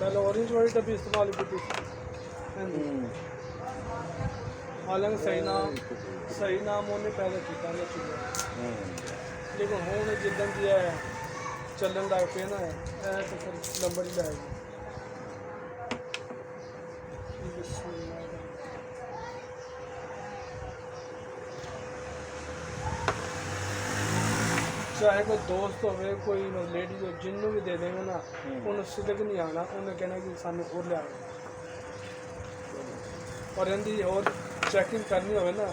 पहले ऑरेंज वाली डब्बी इस्तेमाल की थी। हालांकि सही नाम उन्हें पहले किया ना चूल्हा, लेकिन हूँ जिदन की है चलन लग पे ना तो फिर नंबर ही लाएगी। चाहे कोई दोस्त हो कोई लेडीज हो जिन्हों भी दे देंगे ना उन्हें सिदक नहीं आना, उन्हें कहना कि सानू और लिया। और इनकी और चैकिंग करनी हो ना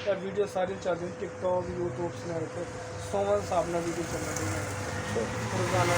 तो वीडियो सारी चल रही टिकटॉक यूट्यूब स्नैप पर 100 हिसाब ना वीडियो चल रही है रोजाना।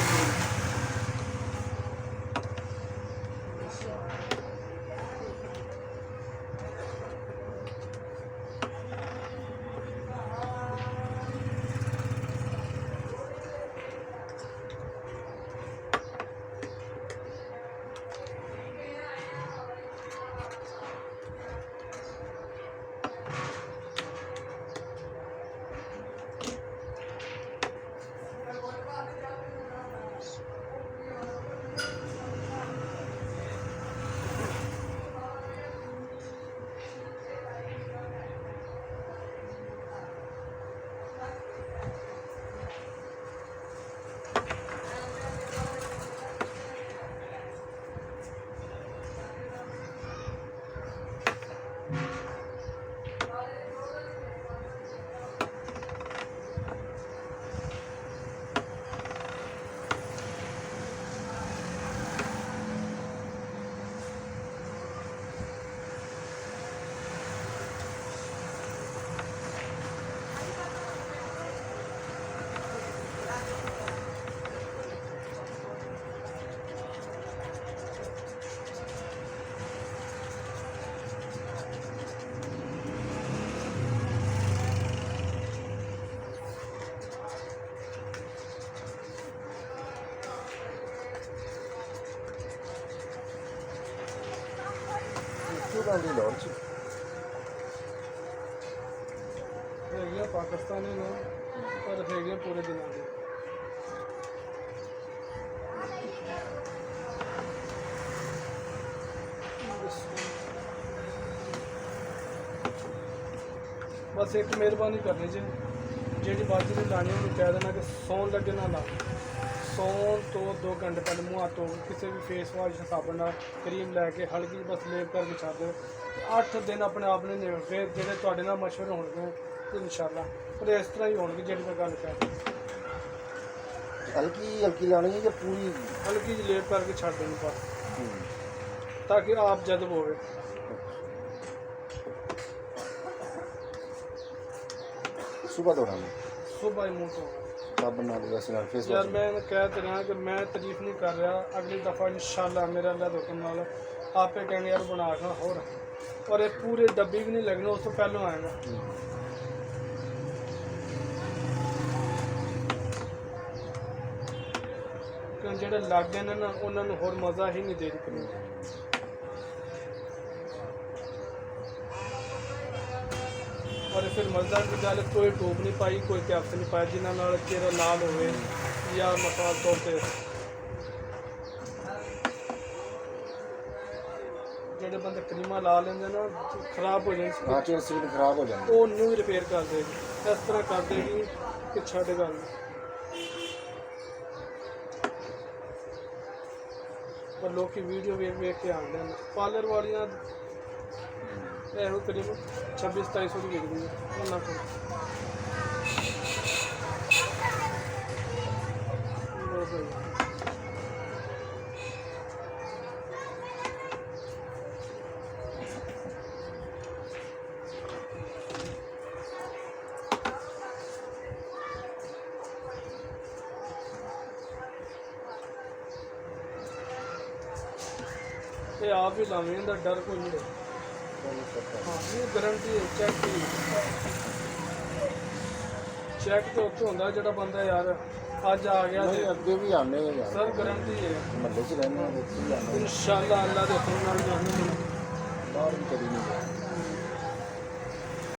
पाकिस्तानी लोग पर है पूरे दिन आगे बस एक मेहरबानी करनी जी जी बाजी ने लानी उन्हें कह देना कि सौन लगे ना ला, सौन तो 2 घंटे पहले मुँह हाथ धो किसी भी फेस वाश साबन क्रीम लैके हल्की बस लेप करके छा दो 8 दिन अपने आप ने निकल फिर जो थोड़े नाल मशवरे होने तो इंशाल्लाह पर इस तरह ही होने जी मैं गल कर हल्की हल्की लानी है या पूरी हल्की जी लेप करके छड़ देनी बस ताकि आप जज्ब हो सुबह दौड़ाना सुबह ही मुँह तो साबन नाल वैसे नाल फेस यार मैं कह तो रहा कि मैं तारीफ नहीं कर रहा, अगली दफ़ा इंशाल्लाह मेरा अल्लाह हुक्म नाल आपे कहेंगे यार बना खा और ये पूरे डब्बी भी नहीं लगने उस तो पहलों आएगा। क्यों जेडे लग गए ना उन्होंने होर मज़ा ही नहीं दे रही। और फिर मज़ेदार की गल कोई टूब नहीं पाई कोई कैप्स नहीं पाया जिन्होंने चेहरा लाल हो या मसाल तौर पर जो बंदे क्रीमा ला लेंगे ना खराब हो जाए खराब हो जाए वो न्यू रिपेयर कर देगी इस तरह कर देगी कि छड़ गल पर लोग की वीडियो वेख के आते हैं पार्लर वालियाँ ਇਹੋ ਕਰੀਬ 26-2700 ਦੀ ਵਿਕਦੀ ਹੈ ਉਹਨਾਂ ਕੋਲ। ਇਹ ਆਪ ਹੀ ਲਾਵੇਂ ਇਹਦਾ ਡਰ ਕੋਈ ਨਹੀਂ ਹੈ। हाँ ये गारंटी है चेक तो उत्थे होंदा जेड़ा बंदा यार अज आ गया अगे भी आने सर गारंटी है महल्ले च रहने इंशाल्लाह अल्लाह दे हुक्म नाल जाने बाहर भी कभी नहीं